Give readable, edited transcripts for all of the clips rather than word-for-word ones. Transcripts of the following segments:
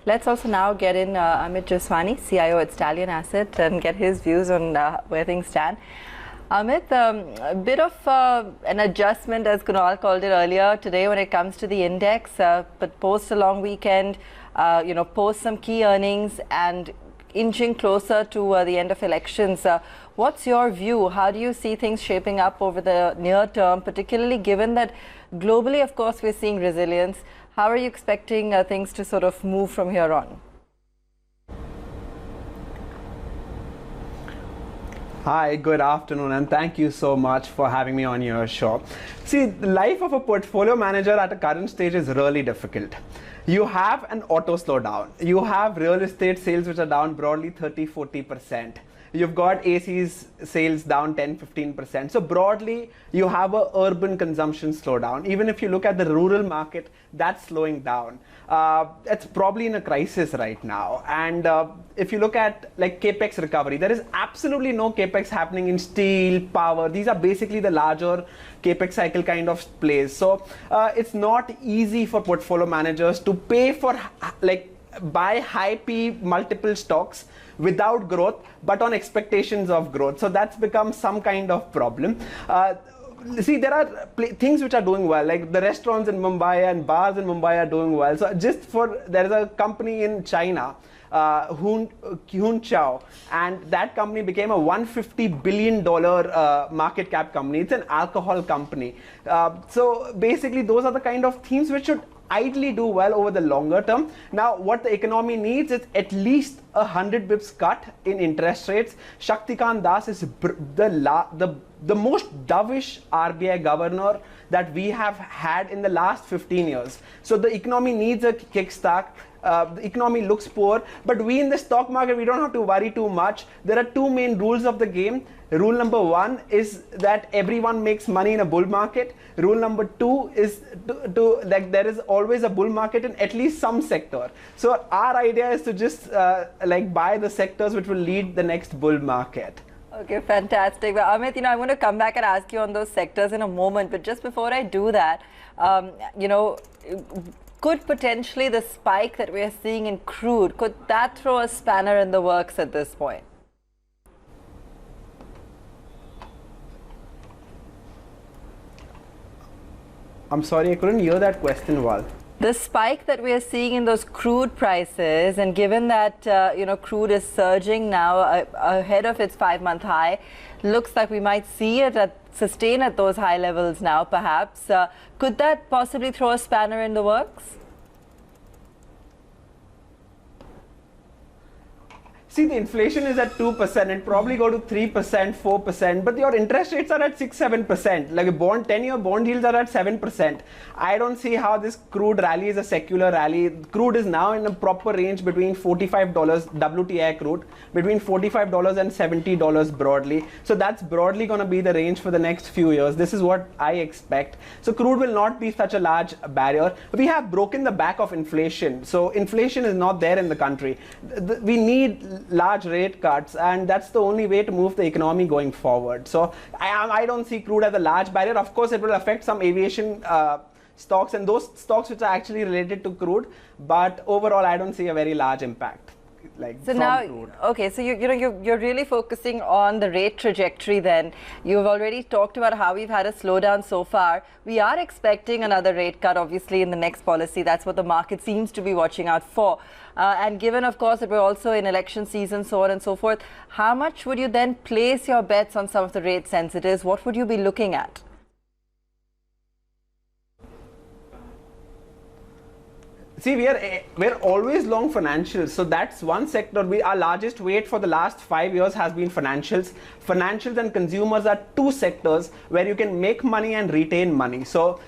Let's also now get in Amit Jeswani, CIO at Stallion Asset, and get his views on where things stand. Amit, a bit of an adjustment, as Kunal called it earlier today, when it comes to the index, but post a long weekend, post some key earnings and inching closer to the end of elections. What's your view? How do you see things shaping up over the near term, particularly given that globally, of course, we're seeing resilience? How are you expecting things to sort of move from here on? Hi, good afternoon, and thank you so much for having me on your show. See, the life of a portfolio manager at a current stage is really difficult. You have an auto slowdown. You have real estate sales which are down broadly 30-40%. You've got AC's sales down 10-15%. So broadly, you have a urban consumption slowdown. Even if you look at the rural market, that's slowing down. It's probably in a crisis right now. And if you look at like capex recovery, there is absolutely no capex happening in steel, power. These are basically the larger capex cycle kind of plays. So it's not easy for portfolio managers to pay for buy high P multiple stocks without growth, but on expectations of growth. So that's become some kind of problem. See, there are things which are doing well, like the restaurants in Mumbai and bars in Mumbai are doing well. So there is a company in China, Chao, and that company became a $150 billion market cap company. It's an alcohol company. So basically, those are the kind of themes which should ideally do well over the longer term. Now, what the economy needs is at least 100 bips cut in interest rates. Shaktikant Das is the most dovish RBI governor that we have had in the last 15 years. So the economy needs a kickstart. The economy looks poor, but we in the stock market, we don't have to worry too much. There are two main rules of the game. Rule number one is that everyone makes money in a bull market. Rule number two is there is always a bull market in at least some sector. So our idea is to just buy the sectors which will lead the next bull market. Okay, fantastic. Well, Amit, I'm going to come back and ask you on those sectors in a moment. But just before I do that, could potentially the spike that we're seeing in crude, could that throw a spanner in the works at this point? I'm sorry, I couldn't hear that question well. The spike that we are seeing in those crude prices, and given that crude is surging now ahead of its 5-month high, looks like we might see it sustain at those high levels now, perhaps. Could that possibly throw a spanner in the works? See, the inflation is at 2%, it probably go to 3%, 4%, but your interest rates are at 6-7%. Like a 10-year bond yields are at 7%. I don't see how this crude rally is a secular rally. Crude is now in a proper range between $45, WTI crude, between $45 and $70 broadly. So that's broadly going to be the range for the next few years. This is what I expect. So crude will not be such a large barrier. We have broken the back of inflation. So inflation is not there in the country. We need large rate cuts, and that's the only way to move the economy going forward. So I don't see crude as a large barrier. Of course, it will affect some aviation stocks and those stocks which are actually related to crude, but overall I don't see a very large impact. Okay, so you're really focusing on the rate trajectory then. You've already talked about how we've had a slowdown so far. We are expecting another rate cut, obviously, in the next policy. That's what the market seems to be watching out for. And given, of course, that we're also in election season, so on and so forth, how much would you then place your bets on some of the rate sensitives? What would you be looking at? See, we're always long financials, so that's one sector. Our largest weight for the last 5 years has been financials. Financials and consumers are two sectors where you can make money and retain money. So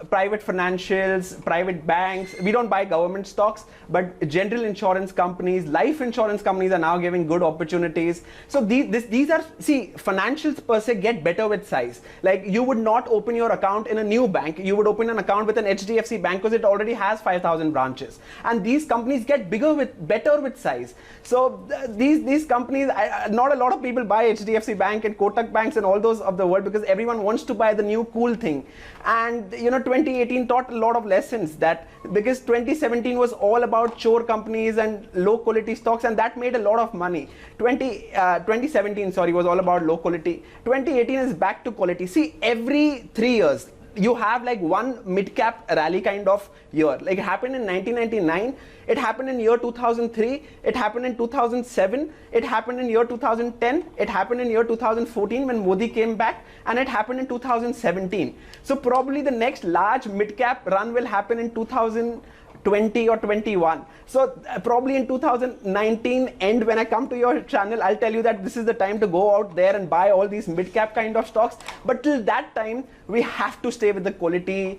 private financials, private banks, we don't buy government stocks, but general insurance companies, life insurance companies are now giving good opportunities. So these are, see, financials per se get better with size. Like you would not open your account in a new bank. You would open an account with an HDFC bank because it already has 5,000 10,000 branches. And these companies get better with size. So these companies, not a lot of people buy HDFC Bank and Kotak banks and all those of the world because everyone wants to buy the new cool thing. And 2018 taught a lot of lessons, that because 2017 was all about chore companies and low quality stocks, and that made a lot of money. 2017 was all about low quality. 2018 is back to quality. See, every 3 years you have like one mid-cap rally kind of year. Like it happened in 1999, it happened in year 2003, it happened in 2007, it happened in year 2010, it happened in year 2014 when Modi came back, and it happened in 2017. So probably the next large mid-cap run will happen in 2020 or 21. So probably in 2019 end, when I come to your channel, I'll tell you that this is the time to go out there and buy all these mid-cap kind of stocks. But till that time, we have to stay with the quality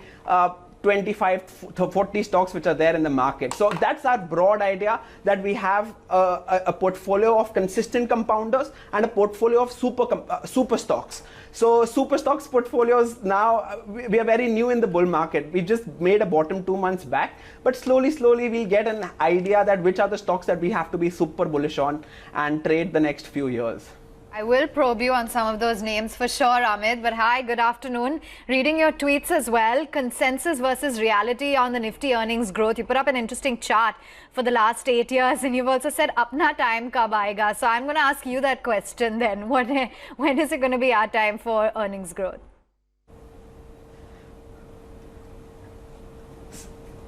25 to 40 stocks which are there in the market. So that's our broad idea, that we have a portfolio of consistent compounders and a portfolio of super stocks. So super stocks portfolios now, we are very new in the bull market. We just made a bottom 2 months back, but slowly we'll get an idea that which are the stocks that we have to be super bullish on and trade the next few years. I will probe you on some of those names for sure, Amit. But hi, good afternoon. Reading your tweets as well. Consensus versus reality on the Nifty earnings growth. You put up an interesting chart for the last 8 years, and you've also said apna time kab aayega. So I'm going to ask you that question then. When is it going to be our time for earnings growth?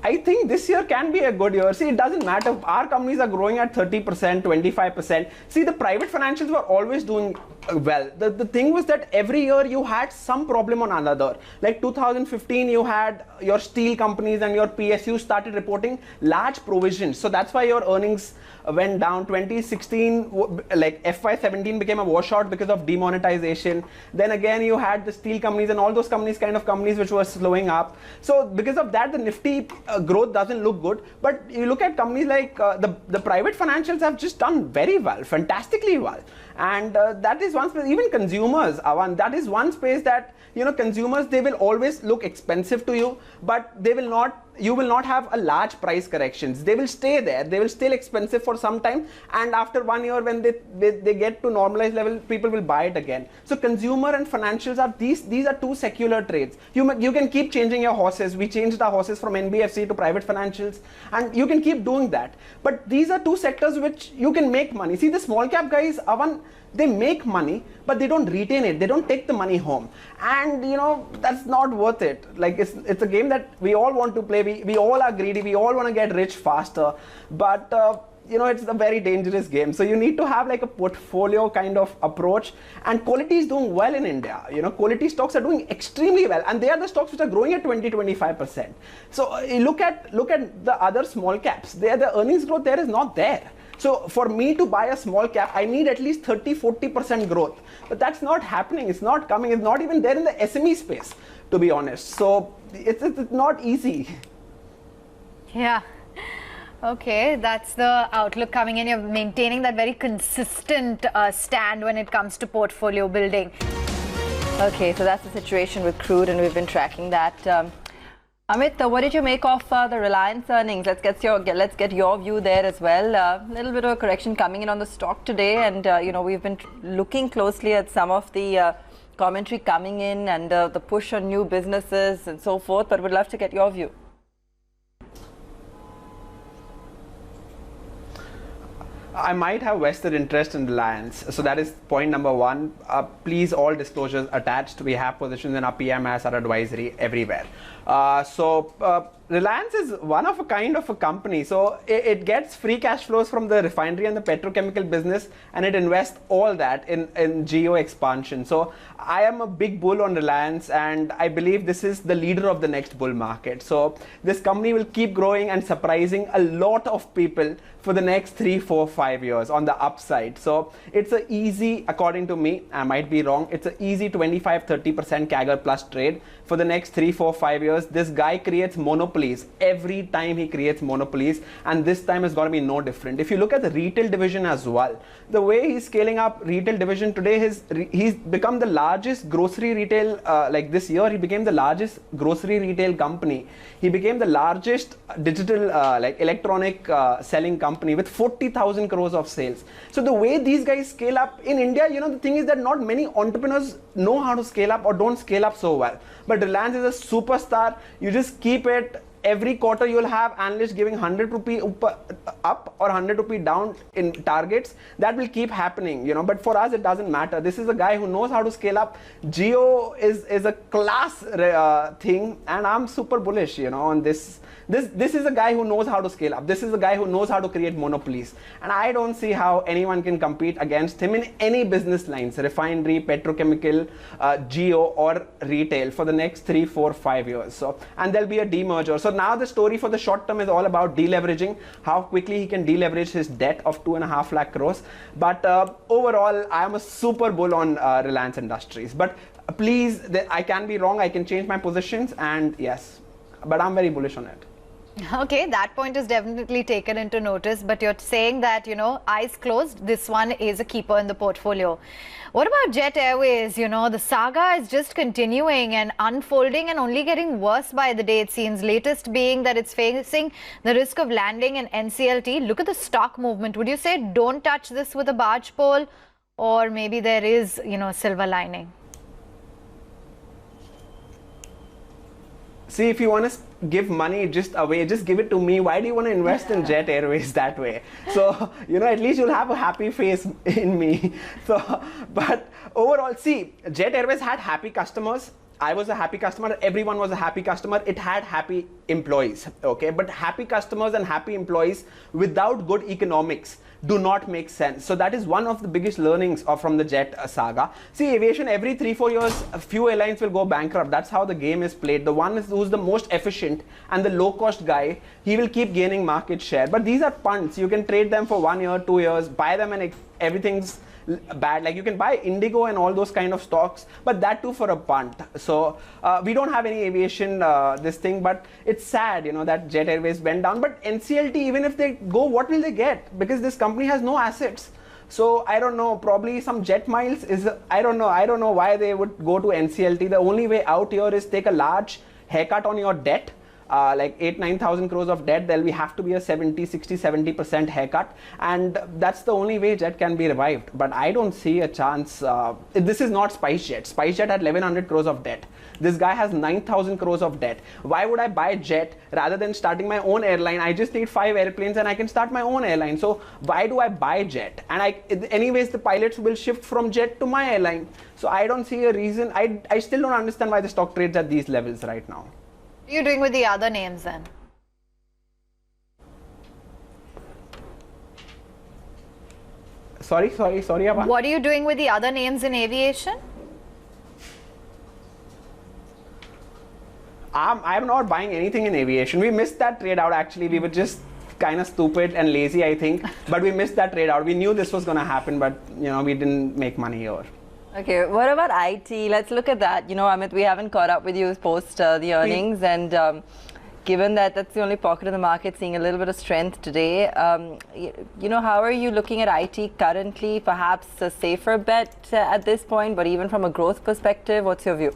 I think this year can be a good year. See, it doesn't matter. Our companies are growing at 30%, 25%. See, the private financials were always doing well. The thing was that every year you had some problem on another. Like 2015, you had your steel companies and your PSUs started reporting large provisions. So that's why your earnings went down. 2016, like FY17 became a washout because of demonetization. Then again, you had the steel companies and all those companies which were slowing up. So because of that, the Nifty growth doesn't look good. But you look at companies like the private financials have just done very well, fantastically well. And that is one space. Even consumers, Avan, that is one space that, consumers, they will always look expensive to you, but you will not have a large price corrections. They will stay there. They will still expensive for some time. And after 1 year, when they get to normalized level, people will buy it again. So consumer and financials are these are two secular trades. You can keep changing your horses. We changed our horses from NBFC to private financials, and you can keep doing that. But these are two sectors which you can make money. See, the small cap guys, Avan, they make money, but they don't retain it. They don't take the money home. And, that's not worth it. Like, it's a game that we all want to play. We all are greedy. We all want to get rich faster. But, it's a very dangerous game. So you need to have like a portfolio kind of approach. And quality is doing well in India. Quality stocks are doing extremely well. And they are the stocks which are growing at 20-25%. So you look at the other small caps. The earnings growth there is not there. So for me to buy a small cap, I need at least 30-40% growth. But that's not happening. It's not coming. It's not even there in the SME space, to be honest. So it's not easy. Yeah. Okay, that's the outlook coming in. You're maintaining that very consistent stand when it comes to portfolio building. Okay, so that's the situation with Crude, and we've been tracking that. Amit, what did you make of the Reliance earnings? Let's get your view there as well. A little bit of a correction coming in on the stock today, and we've been looking closely at some of the commentary coming in and the push on new businesses and so forth. But we'd love to get your view. I might have vested interest in Reliance. So that is point number one. Please, all disclosures attached. We have positions in our PMS, our advisory, everywhere. Reliance is one of a kind of a company. So it gets free cash flows from the refinery and the petrochemical business, and it invests all that in geo expansion. So I am a big bull on Reliance, and I believe this is the leader of the next bull market. So this company will keep growing and surprising a lot of people for the next 3, 4, 5 years on the upside. So it's a easy, according to me, I might be wrong, it's an easy 25-30% CAGR plus trade for the next 3, 4, 5 years. years, this guy creates monopolies. Every time he creates monopolies, and this time is going to be no different. If you look at the retail division as well, the way he's scaling up retail division today, he's become the largest grocery retail, like this year, he became the largest grocery retail company. He became the largest digital, like electronic selling company with 40,000 crores of sales. So the way these guys scale up in India, you know, the thing is that not many entrepreneurs know how to scale up or don't scale up so well. But Reliance is a superstar. You just keep it. Every quarter you'll have analysts giving 100 rupee up or 100 rupee down in targets. That will keep happening, you know, but for us it doesn't matter. This is a guy who knows how to scale up. Geo is a class thing, and I'm super bullish, you know, on this. This is a guy who knows how to scale up. This is a guy who knows how to create monopolies. And I don't see how anyone can compete against him in any business lines, refinery, petrochemical, geo or retail for the next 3, 4, 5 years. So, and there'll be a demerger. So now the story for the short term is all about deleveraging, how quickly he can deleverage his debt of 2.5 lakh crores. But overall, I am a super bull on Reliance Industries. But please, I can be wrong. I can change my positions, and yes, but I'm very bullish on it. Okay, that point is definitely taken into notice, but you're saying that, you know, eyes closed, this one is a keeper in the portfolio. What about Jet Airways? You know, the saga is just continuing and unfolding and only getting worse by the day, it seems. Latest being that it's facing the risk of landing in NCLT. Look at the stock movement. Would you say don't touch this with a barge pole, or maybe there is, you know, a silver lining? See, if you want to give money just away, just give it to me. Why do you want to invest in Jet Airways that way? So, you know, at least you'll have a happy face in me. So, but overall, see, Jet Airways had happy customers. I was a happy customer. Everyone was a happy customer. It had happy employees, okay? But happy customers and happy employees without good economics do not make sense. So that is one of the biggest learnings from the Jet saga. See, aviation, every 3-4 years, a few airlines will go bankrupt. That's how the game is played. The one who's the most efficient and the low-cost guy, he will keep gaining market share. But these are punts. You can trade them for 1 year, 2 years, buy them, and everything's bad. Like you can buy Indigo and all those kind of stocks, but that too for a punt. So we don't have any aviation this thing, but it's sad, you know, that Jet Airways went down. But NCLT, even if they go, what will they get? Because this company has no assets. So I don't know, probably some jet miles is, I don't know why they would go to NCLT. The only way out here is take a large haircut on your debt. Like 8,000-9,000 crores of debt, there'll have to be a 60-70% haircut, and that's the only way Jet can be revived. But I don't see a chance. This is not SpiceJet. SpiceJet had 1,100 crores of debt. This guy has 9,000 crores of debt. Why would I buy Jet rather than starting my own airline? I just need 5 airplanes and I can start my own airline. So why do I buy Jet? And anyways, the pilots will shift from Jet to my airline. So I don't see a reason. I still don't understand why the stock trades at these levels right now. What are you doing with the other names then? Sorry, Abha. What are you doing with the other names in aviation? I'm not buying anything in aviation. We missed that trade out actually. We were just kind of stupid and lazy, I think. But we missed that trade out. We knew this was going to happen, but you know, we didn't make money here. Okay, what about IT? Let's look at that. You know, Amit, we haven't caught up with you post the earnings, and given that that's the only pocket of the market seeing a little bit of strength today, you know, how are you looking at IT currently? Perhaps a safer bet at this point, but even from a growth perspective, what's your view?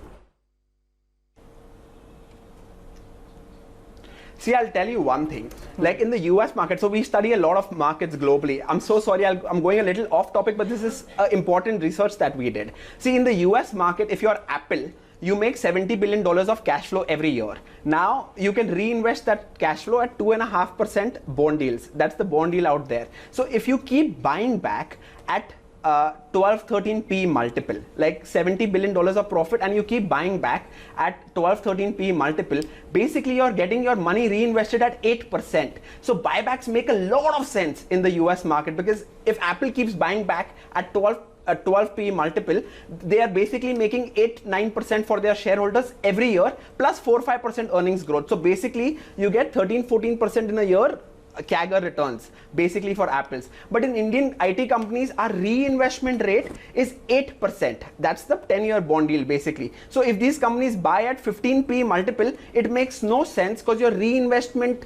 See, I'll tell you one thing, like in the US market, so we study a lot of markets globally. I'm so sorry, I'm going a little off topic, but this is important research that we did. See, in the US market, if you're Apple, you make $70 billion of cash flow every year. Now, you can reinvest that cash flow at 2.5% bond deals. That's the bond deal out there. So if you keep buying back at 12-13 P multiple, like $70 billion of profit, and you keep buying back at 12-13 P multiple, basically you're getting your money reinvested at 8%. So buybacks make a lot of sense in the US market, because if Apple keeps buying back at 12 P multiple, they are basically making 8-9% for their shareholders every year, plus 4-5% earnings growth. So basically you get 13-14% in a year CAGR returns basically for Apple's. But in Indian IT companies, our reinvestment rate is 8%. That's the 10-year bond yield basically. So if these companies buy at 15p multiple, it makes no sense because your reinvestment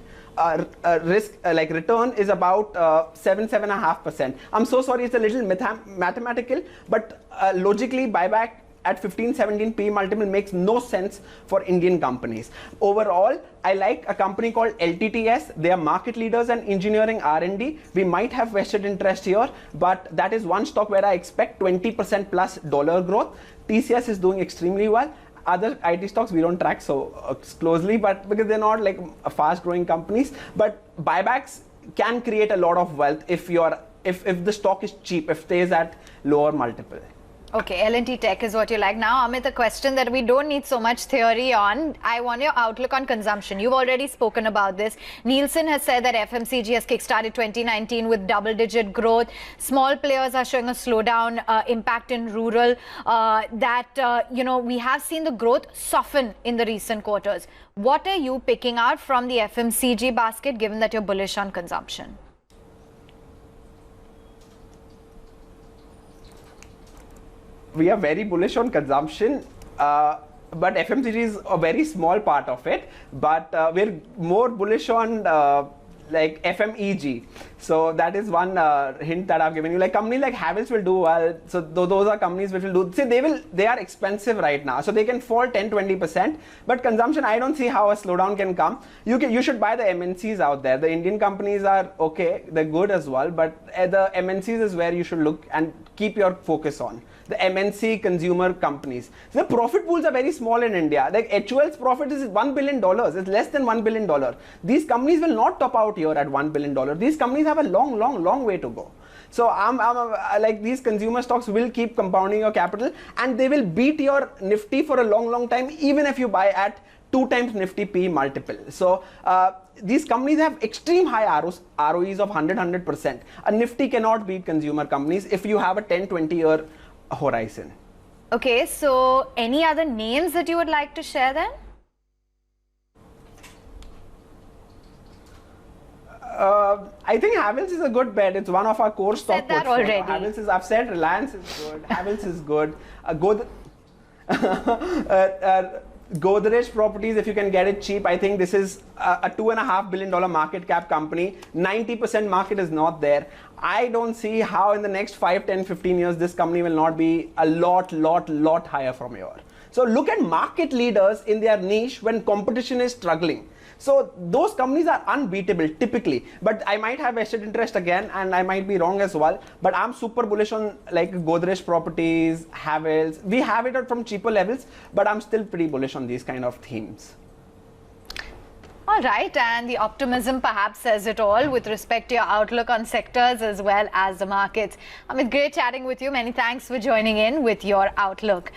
risk like return is about 7.5%. I'm so sorry, it's a little mathematical, but logically buyback at 15-17p multiple makes no sense for Indian companies. Overall, I like a company called LTTS. They are market leaders in engineering R&D. We might have vested interest here, but that is one stock where I expect 20% plus dollar growth. TCS is doing extremely well. Other IT stocks we don't track so closely, but because they're not like fast growing companies, but buybacks can create a lot of wealth if the stock is cheap, if it stays at lower multiple. Okay, L&T Tech is what you like. Now, Amit, a question that we don't need so much theory on. I want your outlook on consumption. You've already spoken about this. Nielsen has said that FMCG has kickstarted 2019 with double-digit growth. Small players are showing a slowdown, impact in rural. We have seen the growth soften in the recent quarters. What are you picking out from the FMCG basket, given that you're bullish on consumption? We are very bullish on consumption, but FMCG is a very small part of it. But we're more bullish on like FMEG. So that is one hint that I've given you. Like companies like Havells will do well. So those are companies which will do. See, they are expensive right now, so they can fall 10-20%. But consumption, I don't see how a slowdown can come. You should buy the MNCs out there. The Indian companies are okay, they're good as well. But the MNCs is where you should look and keep your focus on. The MNC consumer companies. So the profit pools are very small in India. Like HUL's profit is $1 billion. It's less than $1 billion. These companies will not top out here at $1 billion. These companies have a long way to go. So I'm like these consumer stocks will keep compounding your capital and they will beat your Nifty for a long time, even if you buy at 2 times Nifty P multiple. So these companies have extreme high ROEs of 100%. A Nifty cannot beat consumer companies if you have a 10-20 year horizon. Okay, so any other names that you would like to share then? I think Havells is a good bet. It's one of our core stock portfolio. Already. Havells is, I've said Reliance is good. Havells is good. Godrej Properties, if you can get it cheap, I think this is a $2.5 billion market cap company. 90% market is not there. I don't see how in the next 5, 10, 15 years this company will not be a lot higher from here. So look at market leaders in their niche when competition is struggling. So those companies are unbeatable typically, but I might have vested interest again and I might be wrong as well, but I'm super bullish on like Godrej Properties, Havells. We have it from cheaper levels, but I'm still pretty bullish on these kind of themes. All right, and the optimism perhaps says it all with respect to your outlook on sectors as well as the markets. Amit, great chatting with you. Many thanks for joining in with your outlook.